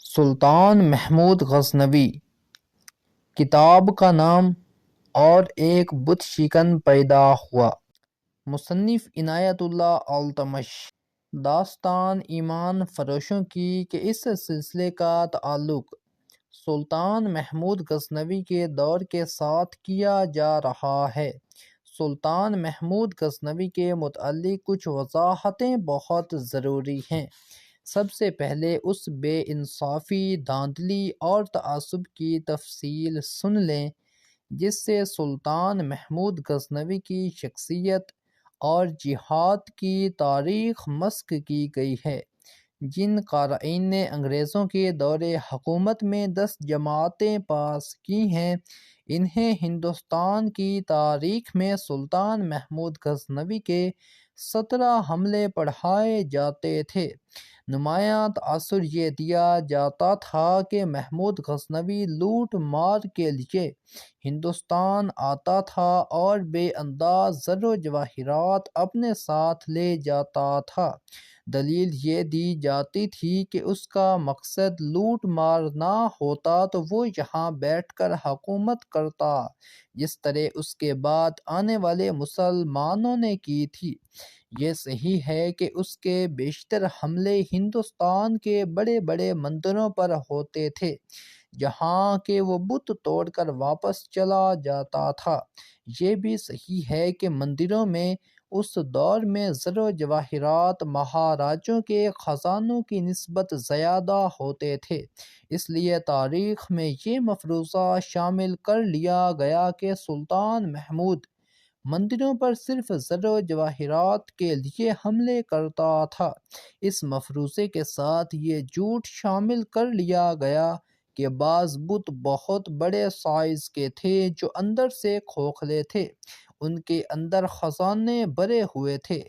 سلطان محمود غزنوی کتاب کا نام اور ایک بت شکن پیدا ہوا۔ مصنف عنایت اللہ التمش۔ داستان ایمان فروشوں کی کہ اس سلسلے کا تعلق سلطان محمود غزنوی کے دور کے ساتھ کیا جا رہا ہے۔ سلطان محمود غزنوی کے متعلق کچھ وضاحتیں بہت ضروری ہیں۔ سب سے پہلے اس بے انصافی، دھاندلی اور تعصب کی تفصیل سن لیں جس سے سلطان محمود غزنوی کی شخصیت اور جہاد کی تاریخ مسخ کی گئی ہے۔ جن قارئین نے انگریزوں کے دور حکومت میں 10 جماعتیں پاس کی ہیں، انہیں ہندوستان کی تاریخ میں سلطان محمود غزنوی کے 17 حملے پڑھائے جاتے تھے۔ نمایاں تاثر یہ دیا جاتا تھا کہ محمود غزنوی لوٹ مار کے لیے ہندوستان آتا تھا اور بے انداز زر و جواہرات اپنے ساتھ لے جاتا تھا۔ دلیل یہ دی جاتی تھی کہ اس کا مقصد لوٹ مار نہ ہوتا تو وہ یہاں بیٹھ کر حکومت کرتا، جس طرح اس کے بعد آنے والے مسلمانوں نے کی تھی۔ یہ صحیح ہے کہ اس کے بیشتر حملے ہندوستان کے بڑے بڑے مندروں پر ہوتے تھے، جہاں کہ وہ بت توڑ کر واپس چلا جاتا تھا۔ یہ بھی صحیح ہے کہ مندروں میں اس دور میں زر و جواہرات مہاراجوں کے خزانوں کی نسبت زیادہ ہوتے تھے، اس لیے تاریخ میں یہ مفروضہ شامل کر لیا گیا کہ سلطان محمود مندروں پر صرف زر و جواہرات کے لیے حملے کرتا تھا۔ اس مفروضے کے ساتھ یہ جھوٹ شامل کر لیا گیا کہ بعض بت بہت بڑے سائز کے تھے جو اندر سے کھوکھلے تھے، ان کے اندر خزانے بھرے ہوئے تھے۔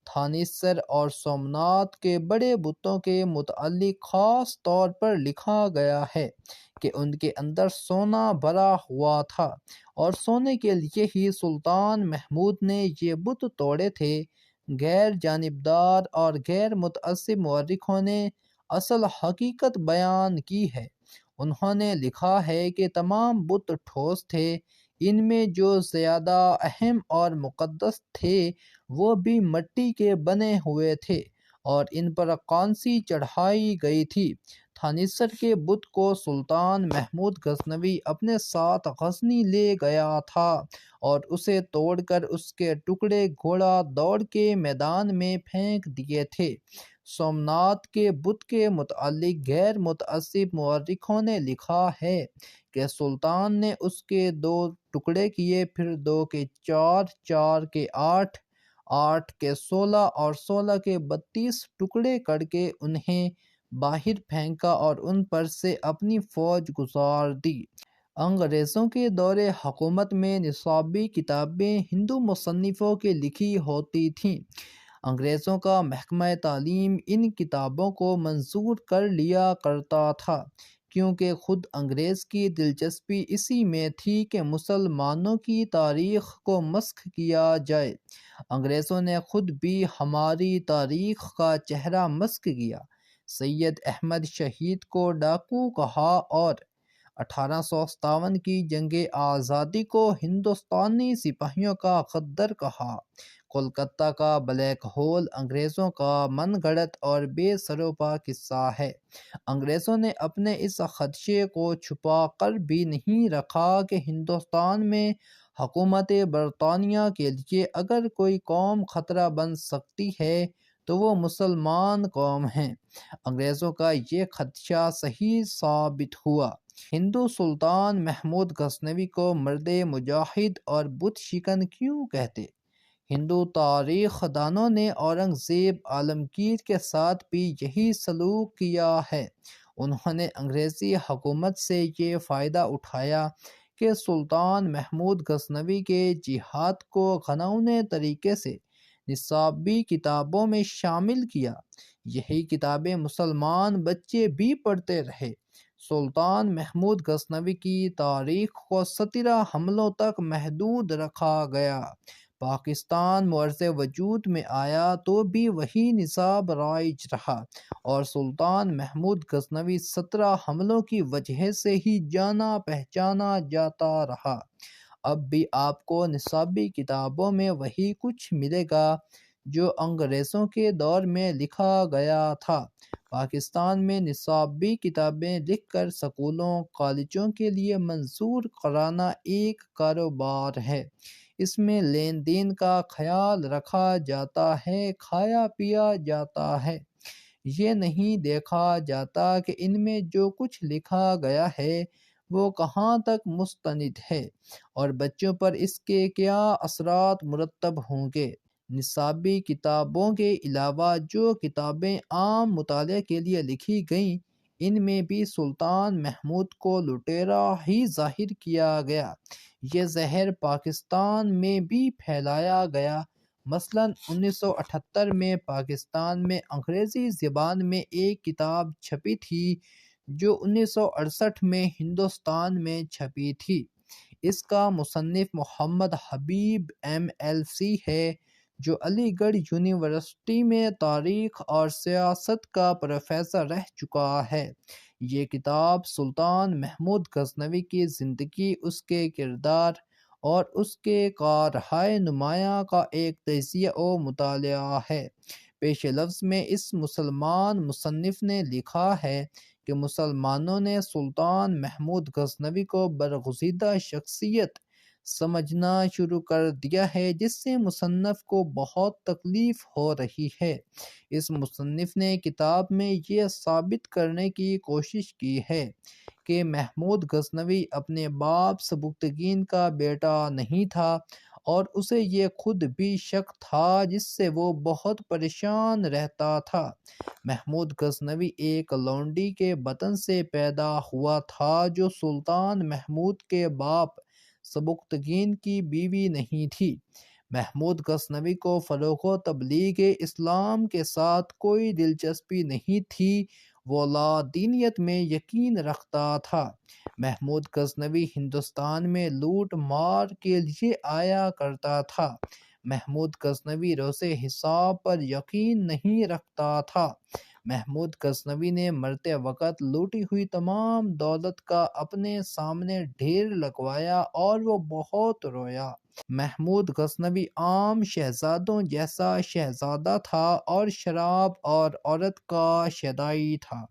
تھانیسر اور سومناتھ کے بڑے بتوں کے متعلق خاص طور پر لکھا گیا ہے کہ ان کے اندر سونا بھرا ہوا تھا، اور سونے کے لیے ہی سلطان محمود نے یہ بت توڑے تھے۔ غیر جانبدار اور غیر متعصب مورخوں نے اصل حقیقت بیان کی ہے۔ انہوں نے لکھا ہے کہ تمام بت ٹھوس تھے، ان میں جو زیادہ اہم اور مقدس تھے وہ بھی مٹی کے بنے ہوئے تھے اور ان پر کانسی چڑھائی گئی تھی۔ تھانیسر کے بت کو سلطان محمود غزنوی اپنے ساتھ غزنی لے گیا تھا اور اسے توڑ کر اس کے ٹکڑے گھوڑا دوڑ کے میدان میں پھینک دیے تھے۔ سومناتھ کے بت کے متعلق غیر متعصب مورخوں نے لکھا ہے کہ سلطان نے اس کے 2 ٹکڑے کیے، پھر 2 کے 4، 4 کے 8، 8 کے 16 اور 16 کے 32 ٹکڑے کر کے انہیں باہر پھینکا اور ان پر سے اپنی فوج گزار دی۔ انگریزوں کے دور حکومت میں نصابی کتابیں ہندو مصنفوں کی لکھی ہوتی تھیں۔ انگریزوں کا محکمہ تعلیم ان کتابوں کو منظور کر لیا کرتا تھا، کیونکہ خود انگریز کی دلچسپی اسی میں تھی کہ مسلمانوں کی تاریخ کو مسخ کیا جائے۔ انگریزوں نے خود بھی ہماری تاریخ کا چہرہ مسخ کیا، سید احمد شہید کو ڈاکو کہا اور 1857 کی جنگ آزادی کو ہندوستانی سپاہیوں کا غدر کہا۔ کولکتہ کا بلیک ہول انگریزوں کا من گھڑت اور بے سروپا قصہ ہے۔ انگریزوں نے اپنے اس خدشے کو چھپا کر بھی نہیں رکھا کہ ہندوستان میں حکومت برطانیہ کے لیے اگر کوئی قوم خطرہ بن سکتی ہے تو وہ مسلمان قوم ہیں۔ انگریزوں کا یہ خدشہ صحیح ثابت ہوا۔ ہندو سلطان محمود غزنوی کو مرد مجاہد اور بت شکن کیوں کہتے؟ ہندو تاریخ دانوں نے اورنگزیب عالمگیر کے ساتھ بھی یہی سلوک کیا ہے۔ انہوں نے انگریزی حکومت سے یہ فائدہ اٹھایا کہ سلطان محمود غزنوی کے جہاد کو گھناؤنے طریقے سے نصابی کتابوں میں شامل کیا۔ یہی کتابیں مسلمان بچے بھی پڑھتے رہے۔ سلطان محمود غزنوی کی تاریخ کو 17 حملوں تک محدود رکھا گیا۔ پاکستان معرض وجود میں آیا تو بھی وہی نصاب رائج رہا اور سلطان محمود غزنوی 17 حملوں کی وجہ سے ہی جانا پہچانا جاتا رہا۔ اب بھی آپ کو نصابی کتابوں میں وہی کچھ ملے گا جو انگریزوں کے دور میں لکھا گیا تھا۔ پاکستان میں نصابی کتابیں لکھ کر سکولوں کالجوں کے لیے منظور کرانا ایک کاروبار ہے۔ اس میں لین دین کا خیال رکھا جاتا ہے، کھایا پیا جاتا ہے۔ یہ نہیں دیکھا جاتا کہ ان میں جو کچھ لکھا گیا ہے وہ کہاں تک مستند ہے اور بچوں پر اس کے کیا اثرات مرتب ہوں گے۔ نصابی کتابوں کے علاوہ جو کتابیں عام مطالعے کے لیے لکھی گئیں ان میں بھی سلطان محمود کو لٹیرا ہی ظاہر کیا گیا۔ یہ زہر پاکستان میں بھی پھیلایا گیا۔ مثلاً 1978 میں پاکستان میں انگریزی زبان میں ایک کتاب چھپی تھی جو 1968 میں ہندوستان میں چھپی تھی۔ اس کا مصنف محمد حبیب MLC ہے جو علی گڑھ یونیورسٹی میں تاریخ اور سیاست کا پروفیسر رہ چکا ہے۔ یہ کتاب سلطان محمود غزنوی کی زندگی، اس کے کردار اور اس کے کارہائے نمایاں کا ایک تجزیہ و مطالعہ ہے۔ پیش لفظ میں اس مسلمان مصنف نے لکھا ہے کہ مسلمانوں نے سلطان محمود غزنوی کو برگزیدہ شخصیت سمجھنا شروع کر دیا ہے جس سے مصنف کو بہت تکلیف ہو رہی ہے۔ اس مصنف نے کتاب میں یہ ثابت کرنے کی کوشش کی ہے کہ محمود غزنوی اپنے باپ سبکتگین کا بیٹا نہیں تھا اور اسے یہ خود بھی شک تھا جس سے وہ بہت پریشان رہتا تھا۔ محمود غزنوی ایک لونڈی کے بطن سے پیدا ہوا تھا جو سلطان محمود کے باپ سبکتگین کی بیوی نہیں تھی۔ محمود غزنوی کو فروغ و تبلیغ اسلام کے ساتھ کوئی دلچسپی نہیں تھی، وہ لا دینیت میں یقین رکھتا تھا۔ محمود غزنوی ہندوستان میں لوٹ مار کے لیے آیا کرتا تھا۔ محمود غزنوی روز حساب پر یقین نہیں رکھتا تھا۔ محمود غزنوی نے مرتے وقت لوٹی ہوئی تمام دولت کا اپنے سامنے ڈھیر لگوایا اور وہ بہت رویا۔ محمود غزنوی عام شہزادوں جیسا شہزادہ تھا اور شراب اور عورت کا شیدائی تھا۔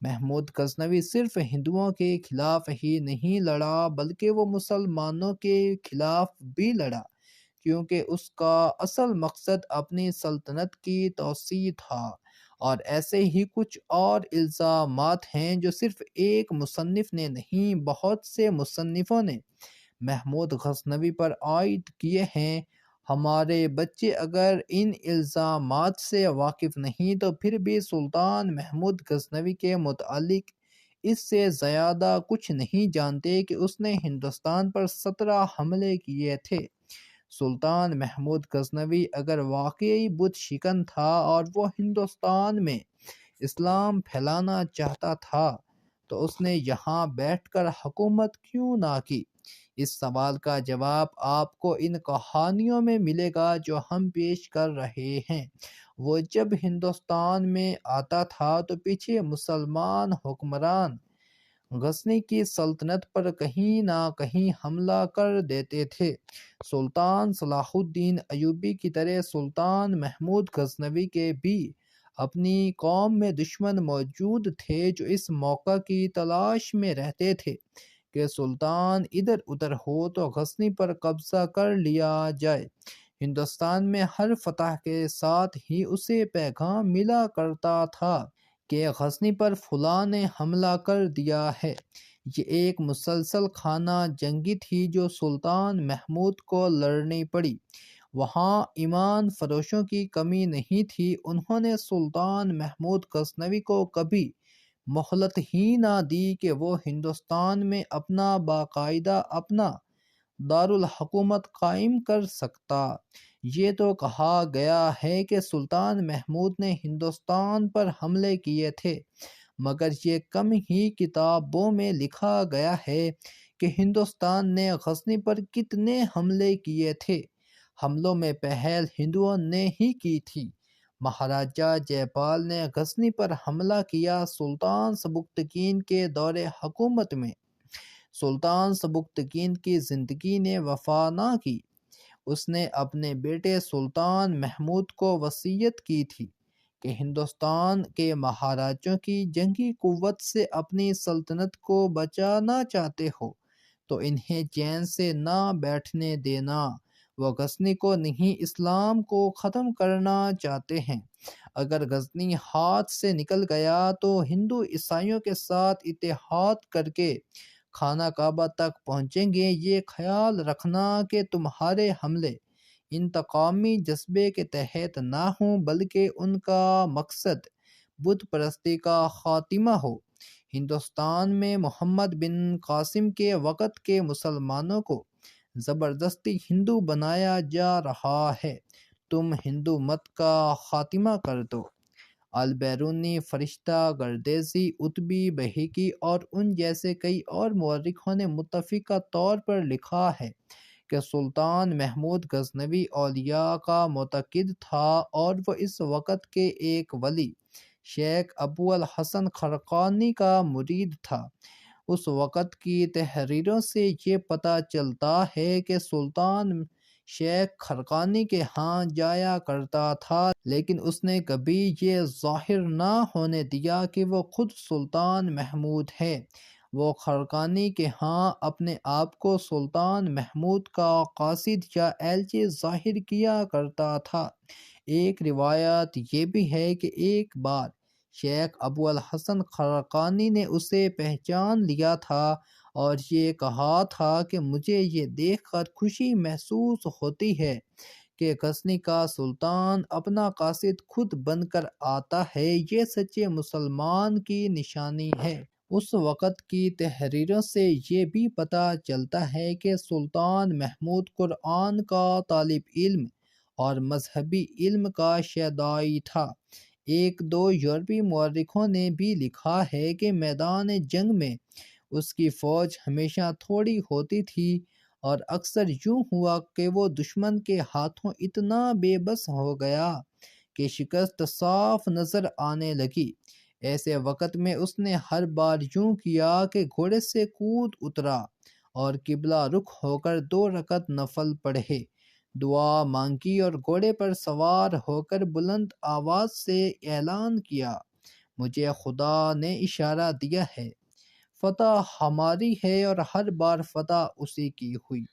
محمود غزنوی صرف ہندوؤں کے خلاف ہی نہیں لڑا بلکہ وہ مسلمانوں کے خلاف بھی لڑا، کیونکہ اس کا اصل مقصد اپنی سلطنت کی توسیع تھا۔ اور ایسے ہی کچھ اور الزامات ہیں جو صرف ایک مصنف نے نہیں بہت سے مصنفوں نے محمود غزنوی پر عائد کیے ہیں۔ ہمارے بچے اگر ان الزامات سے واقف نہیں تو پھر بھی سلطان محمود غزنوی کے متعلق اس سے زیادہ کچھ نہیں جانتے کہ اس نے ہندوستان پر 17 حملے کیے تھے۔ سلطان محمود غزنوی اگر واقعی بت شکن تھا اور وہ ہندوستان میں اسلام پھیلانا چاہتا تھا تو اس نے یہاں بیٹھ کر حکومت کیوں نہ کی؟ اس سوال کا جواب آپ کو ان کہانیوں میں ملے گا جو ہم پیش کر رہے ہیں۔ وہ جب ہندوستان میں آتا تھا تو پیچھے مسلمان حکمران غزنی کی سلطنت پر کہیں نہ کہیں حملہ کر دیتے تھے۔ سلطان صلاح الدین ایوبی کی طرح سلطان محمود غزنوی کے بھی اپنی قوم میں دشمن موجود تھے جو اس موقع کی تلاش میں رہتے تھے کہ سلطان ادھر ادھر ہو تو غزنی پر قبضہ کر لیا جائے۔ ہندوستان میں ہر فتح کے ساتھ ہی اسے پیغام ملا کرتا تھا کہ غزنی پر فلاں نے حملہ کر دیا ہے۔ یہ ایک مسلسل خانہ جنگی تھی جو سلطان محمود کو لڑنی پڑی۔ وہاں ایمان فروشوں کی کمی نہیں تھی۔ انہوں نے سلطان محمود غزنوی کو کبھی مہلت ہی نہ دی کہ وہ ہندوستان میں باقاعدہ اپنا دارالحکومت قائم کر سکتا۔ یہ تو کہا گیا ہے کہ سلطان محمود نے ہندوستان پر حملے کیے تھے، مگر یہ کم ہی کتابوں میں لکھا گیا ہے کہ ہندوستان نے غزنی پر کتنے حملے کیے تھے۔ حملوں میں پہل ہندوؤں نے ہی کی تھی۔ مہاراجہ جے پال نے غزنی پر حملہ کیا۔ سلطان سبکتگین کے دور حکومت میں سلطان سبکتگین کی زندگی نے وفا نہ کی۔ اس نے اپنے بیٹے سلطان محمود کو وصیت کی تھی کہ ہندوستان کے مہاراجوں کی جنگی قوت سے اپنی سلطنت کو بچانا چاہتے ہو تو انہیں چین سے نہ بیٹھنے دینا۔ وہ غزنی کو نہیں، اسلام کو ختم کرنا چاہتے ہیں۔ اگر غزنی ہاتھ سے نکل گیا تو ہندو عیسائیوں کے ساتھ اتحاد کر کے خانہ کعبہ تک پہنچیں گے۔ یہ خیال رکھنا کہ تمہارے حملے انتقامی جذبے کے تحت نہ ہوں بلکہ ان کا مقصد بت پرستی کا خاتمہ ہو۔ ہندوستان میں محمد بن قاسم کے وقت کے مسلمانوں کو زبردستی ہندو بنایا جا رہا ہے۔ تم ہندو مت کا خاتمہ کر دو۔ البیرونی، فرشتہ، گردیزی، اتبی، بہیقی اور ان جیسے کئی اور مورخوں نے متفقہ طور پر لکھا ہے کہ سلطان محمود غزنوی اولیاء کا معتقد تھا اور وہ اس وقت کے ایک ولی شیخ ابو الحسن خرقانی کا مرید تھا۔ اس وقت کی تحریروں سے یہ پتہ چلتا ہے کہ سلطان شیخ خرقانی کے ہاں جایا کرتا تھا، لیکن اس نے کبھی یہ ظاہر نہ ہونے دیا کہ وہ خود سلطان محمود ہے۔ وہ خرقانی کے ہاں اپنے آپ کو سلطان محمود کا قاصد یا ایلچی ظاہر کیا کرتا تھا۔ ایک روایت یہ بھی ہے کہ ایک بار شیخ ابو الحسن خرقانی نے اسے پہچان لیا تھا اور یہ کہا تھا کہ مجھے یہ دیکھ کر خوشی محسوس ہوتی ہے کہ غزنی کا سلطان اپنا قاصد خود بن کر آتا ہے، یہ سچے مسلمان کی نشانی ہے۔ اس وقت کی تحریروں سے یہ بھی پتہ چلتا ہے کہ سلطان محمود قرآن کا طالب علم اور مذہبی علم کا شیدائی تھا۔ ایک دو یورپی مورخوں نے بھی لکھا ہے کہ میدان جنگ میں اس کی فوج ہمیشہ تھوڑی ہوتی تھی اور اکثر یوں ہوا کہ وہ دشمن کے ہاتھوں اتنا بے بس ہو گیا کہ شکست صاف نظر آنے لگی۔ ایسے وقت میں اس نے ہر بار یوں کیا کہ گھوڑے سے کود اترا اور قبلہ رخ ہو کر 2 رکعت نفل پڑھے، دعا مانگی اور گھوڑے پر سوار ہو کر بلند آواز سے اعلان کیا، مجھے خدا نے اشارہ دیا ہے، فتح ہماری ہے، اور ہر بار فتح اسی کی ہوئی۔